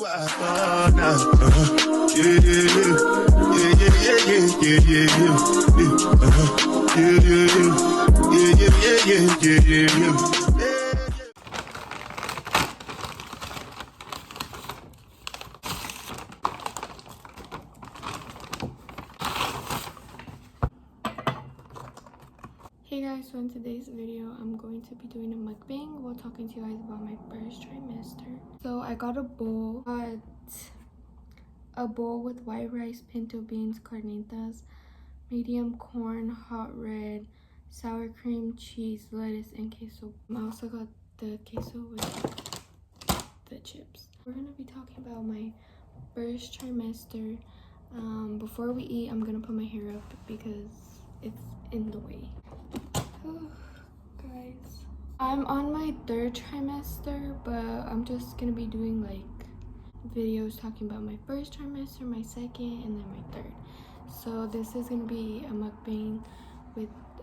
Hey guys, so in today's video I'm going to be doing a mukbang while talking to you guys about my first trimester. So I got a bowl with white rice, pinto beans, carnitas, medium corn, hot red, sour cream, cheese, lettuce, and queso. I also got the queso with the chips. We're gonna be talking about my first trimester. Before we eat, I'm gonna put my hair up because it's in the way. Guys, I'm on my third trimester, but I'm just gonna be doing like videos talking about my first trimester, my second, and then my third. So this is gonna be a mukbang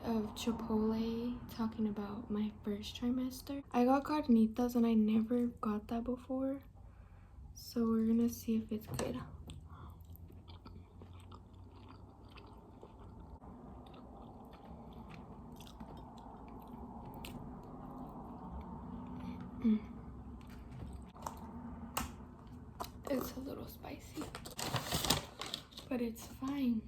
of Chipotle talking about my first trimester. I got carnitas and I never got that before, so we're gonna see if it's good. It's a little spicy, but it's fine.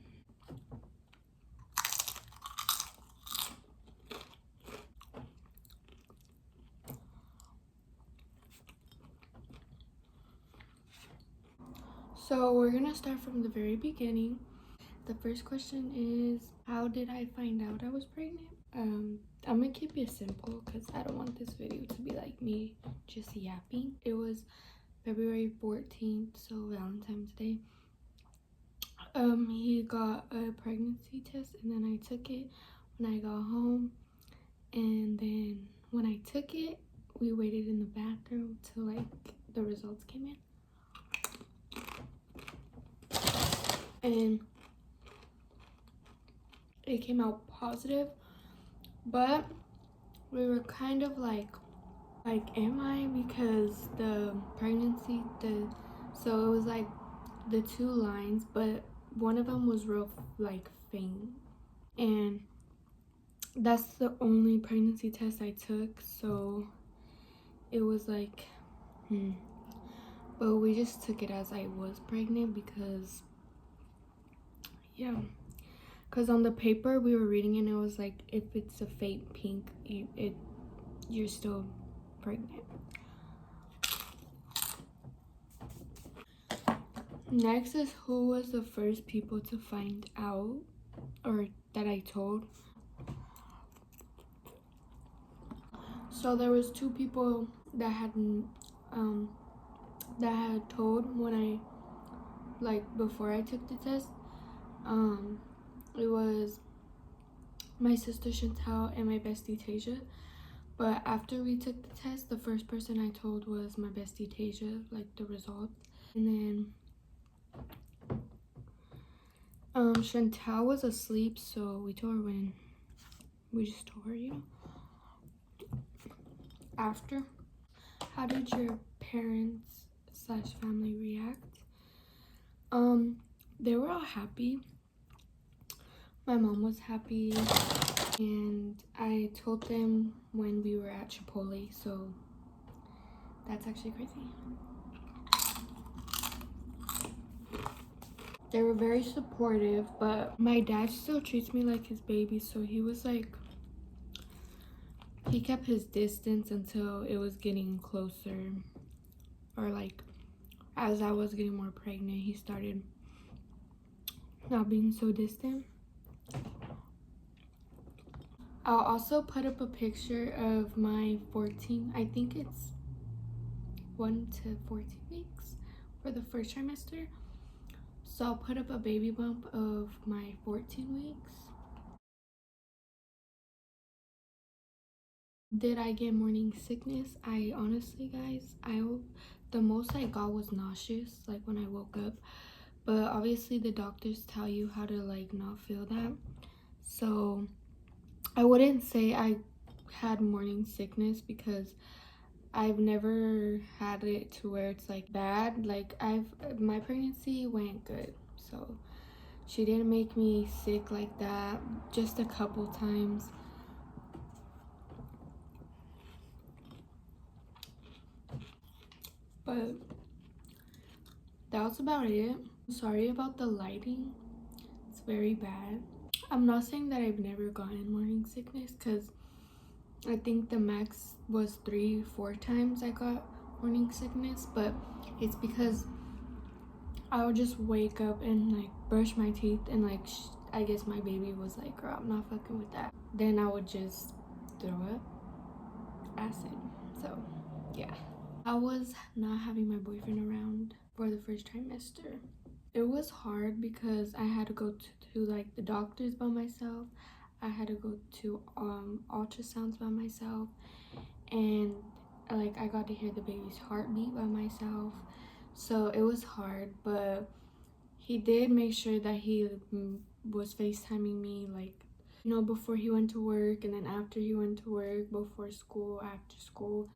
So we're gonna start from the very beginning. The first question is, how did I find out I was pregnant? I'm gonna keep it simple because I don't want this video to be like me just yapping. It was February 14th, so Valentine's Day. He got a pregnancy test and then I took it when I got home, and then when I took it we waited in the bathroom till like the results came in, and it came out positive, but we were kind of like am I, because the pregnancy, so it was like the two lines, but one of them was real like faint, and that's the only pregnancy test I took, so it was like but we just took it as I was pregnant because yeah, because on the paper we were reading and it was like, if it's a faint pink, you're still pregnant. Next is, who was the first people to find out, or that I told? So there was two people that had told when I, like, before I took the test. It was my sister Chantal and my bestie Tasia. But after we took the test, the first person I told was my bestie Tasia, like the results. And then Chantal was asleep, so we told her when we just told her, you know. After, how did your parents / family react? They were all happy. My mom was happy, and I told them when we were at Chipotle, so that's actually crazy. They were very supportive, but my dad still treats me like his baby, so he was like, he kept his distance until it was getting closer, or like as I was getting more pregnant, he started not being so distant. I'll also put up a picture of my 14, I think it's 1 to 14 weeks for the first trimester. So I'll put up a baby bump of my 14 weeks. Did I get morning sickness? I honestly, guys, the most I got was nauseous, like when I woke up. But obviously the doctors tell you how to like not feel that. So I wouldn't say I had morning sickness because I've never had it to where it's like bad. Like my pregnancy went good, so she didn't make me sick like that, just a couple times. But that was about it. Sorry about the lighting, it's very bad. I'm not saying that I've never gotten morning sickness, because I think the max was 3-4 times I got morning sickness, but it's because I would just wake up and like brush my teeth and like I guess my baby was like, girl, I'm not fucking with that. Then I would just throw up acid. So yeah, I was not having my boyfriend around for the first trimester. It was hard because I had to go to like the doctors by myself. I had to go to ultrasounds by myself, and like I got to hear the baby's heartbeat by myself. So it was hard, but he did make sure that he was FaceTiming me, like, you know, before he went to work, and then after he went to work, before school, after school.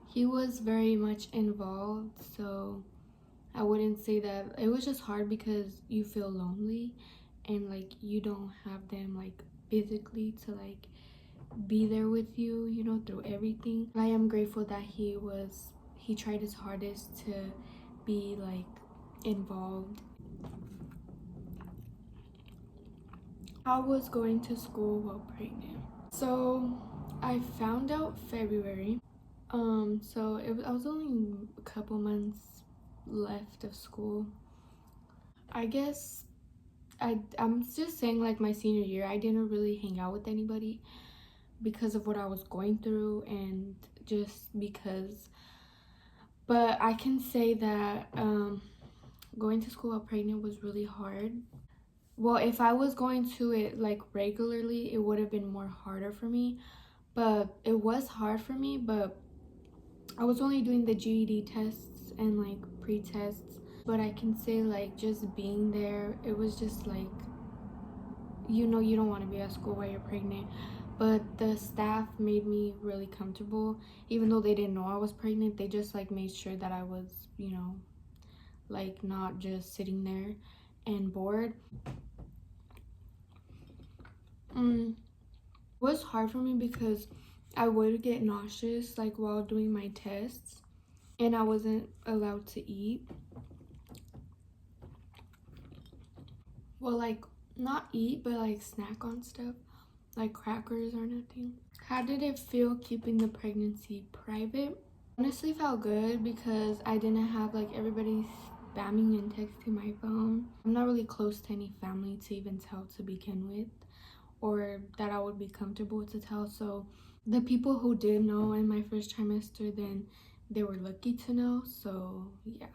He was very much involved, so I wouldn't say that. It was just hard because you feel lonely and like you don't have them like physically to like be there with you, you know, through everything. I am grateful that he tried his hardest to be like involved. I was going to school while pregnant. So I found out February. So I was only a couple months left of school. I guess I'm just saying, like, my senior year, I didn't really hang out with anybody because of what I was going through, and just because. But I can say that going to school while pregnant was really hard. Well, if I was going to it like regularly, it would have been more harder for me. But it was hard for me, but I was only doing the GED tests and like pre-tests. But I can say, like, just being there, it was just like, you know, you don't want to be at school while you're pregnant. But the staff made me really comfortable. Even though they didn't know I was pregnant, they just like made sure that I was, you know, like not just sitting there and bored. It was hard for me because I would get nauseous like while doing my tests, and I wasn't allowed to eat. Well, like, not eat, but like snack on stuff, like crackers or nothing. How did it feel keeping the pregnancy private? Honestly, felt good because I didn't have like everybody spamming and texting my phone. I'm not really close to any family to even tell to begin with, or that I would be comfortable to tell. So the people who did know in my first trimester, then they were lucky to know. So yeah.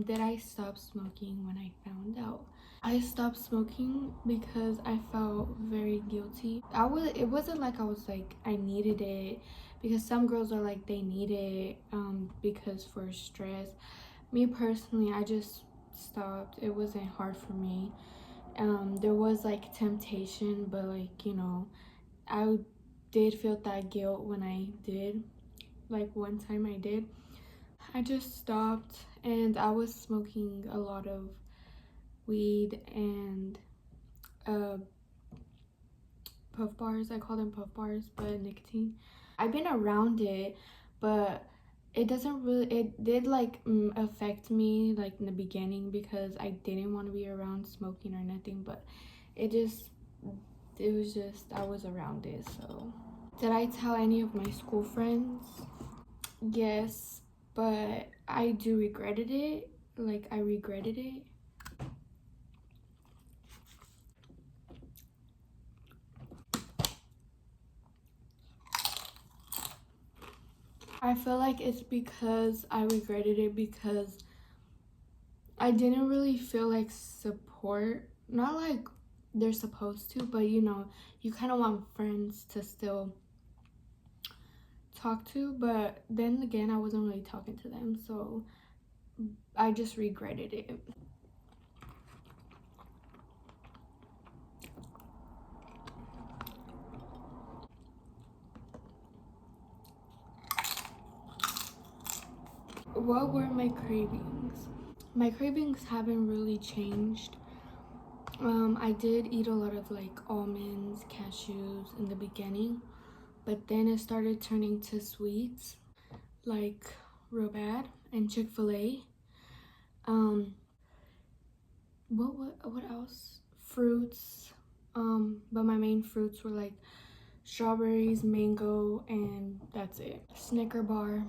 Did I stop smoking when I found out? I stopped smoking because I felt very guilty. It wasn't like I was like I needed it, because some girls are like they need it because for stress. Me personally, I just stopped. It wasn't hard for me. There was like temptation, but like, you know, I did feel that guilt when I did. Like one time I did. I just stopped, and I was smoking a lot of weed and uh, puff bars. I call them puff bars, but nicotine. I've been around it, but it doesn't really, it did like affect me like in the beginning because I didn't want to be around smoking or nothing, but it was just, I was around it. So did I tell any of my school friends? Yes, but I do regretted it. Like, I regretted it. I feel like it's because I regretted it because I didn't really feel like support. Not like they're supposed to, but you know, you kind of want friends to still talk to. But then again, I wasn't really talking to them, so I just regretted it. what were my cravings? My cravings haven't really changed. I did eat a lot of like almonds, cashews in the beginning, but then it started turning to sweets, like real bad, and Chick-fil-A. Um, what else? Fruits. But my main fruits were like strawberries, mango, and that's it. Snicker bar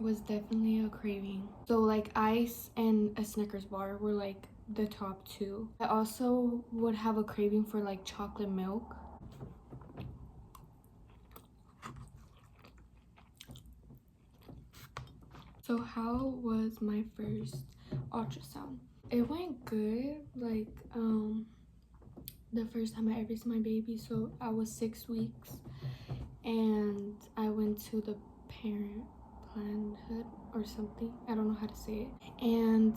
was definitely a craving. So like ice and a Snickers bar were like the top two. I also would have a craving for like chocolate milk. So how was my first ultrasound? It went good. Like the first time I ever saw my baby, so I was 6 weeks, and I went to the parent planhood or something. I don't know how to say it. And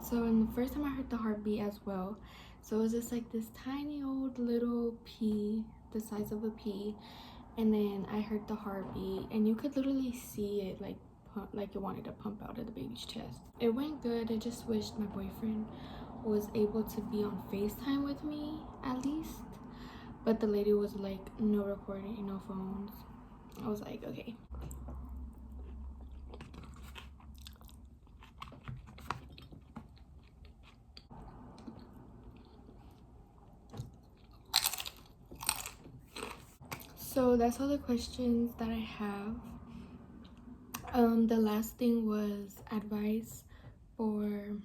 so in the first time I heard the heartbeat as well. So it was just like this tiny old little pea, the size of a pea, and then I heard the heartbeat, and you could literally see it like pump, like it wanted to pump out of the baby's chest. It went good. I just wished my boyfriend was able to be on FaceTime with me at least, but the lady was like, no recording, no phones. I was like, okay. So that's all the questions that I have. The last thing was advice for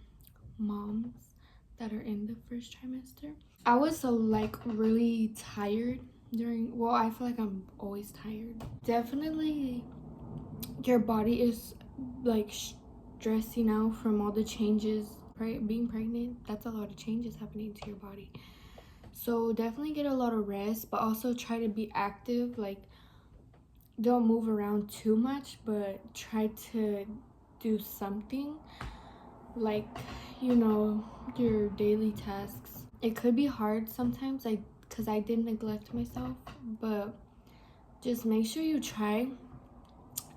moms that are in the first trimester. I was so like really tired during, well, I feel like I'm always tired. Definitely your body is like stressing out from all the changes. Being pregnant, that's a lot of changes happening to your body. So definitely get a lot of rest, but also try to be active. Like don't move around too much, but try to do something, like, you know, your daily tasks. It could be hard sometimes, like, because I did neglect myself, but just make sure you try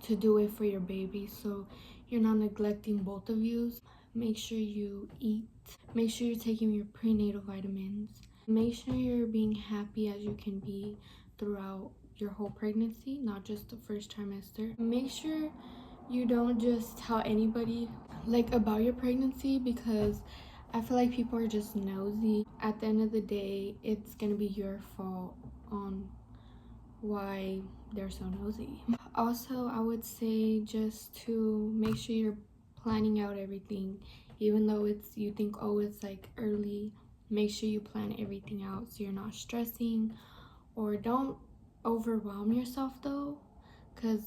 to do it for your baby so you're not neglecting both of you. Make sure you eat. Make sure you're taking your prenatal vitamins. Make sure you're being happy as you can be throughout your whole pregnancy, not just the first trimester. Make sure you don't just tell anybody like about your pregnancy, because I feel like people are just nosy. At the end of the day, it's gonna be your fault on why they're so nosy. Also, I would say just to make sure you're planning out everything, even though it's, you think, oh, it's like early. Make sure you plan everything out so you're not stressing, or don't overwhelm yourself though, because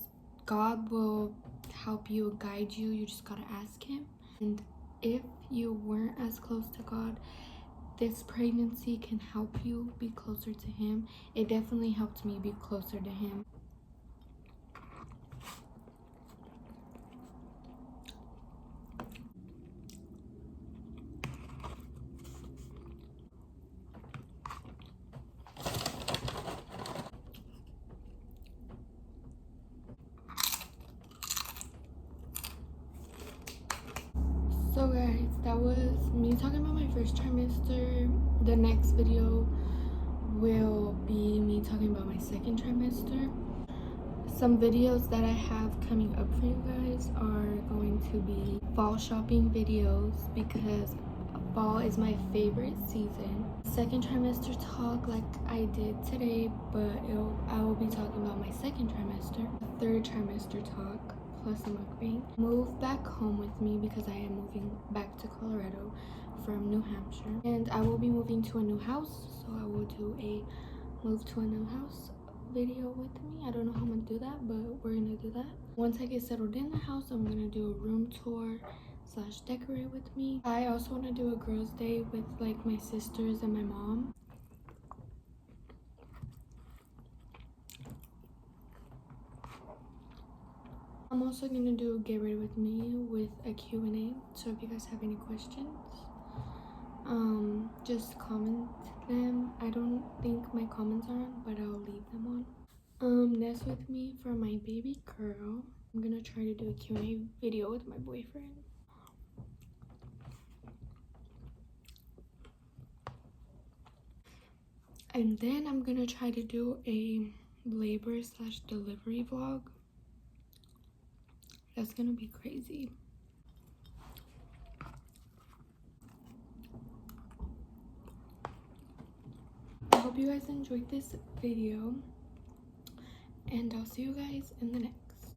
God will help you, guide you. You just gotta ask him. And if you weren't as close to God, this pregnancy can help you be closer to him. It definitely helped me be closer to him. So guys, that was me talking about my first trimester. The next video will be me talking about my second trimester. Some videos that I have coming up for you guys are going to be fall shopping videos, because fall is my favorite season. Second trimester talk like I did today, but I will be talking about my second trimester. Third trimester talk plus a mukbang. Move back home with me, because I am moving back to Colorado from New Hampshire, and I will be moving to a new house, so I will do a move to a new house video with me. I don't know how I'm gonna do that, but we're gonna do that. Once I get settled in the house, I'm gonna do a room tour / decorate with me. I also want to do a girls' day with like my sisters and my mom. I'm also gonna do a get ready with me with a Q&A, so if you guys have any questions, just comment them. I don't think my comments are on, but I'll leave them on. Nest with me for my baby girl. I'm gonna try to do a Q&A video with my boyfriend. And then I'm gonna try to do a labor/delivery vlog. That's gonna be crazy. I hope you guys enjoyed this video, and I'll see you guys in the next.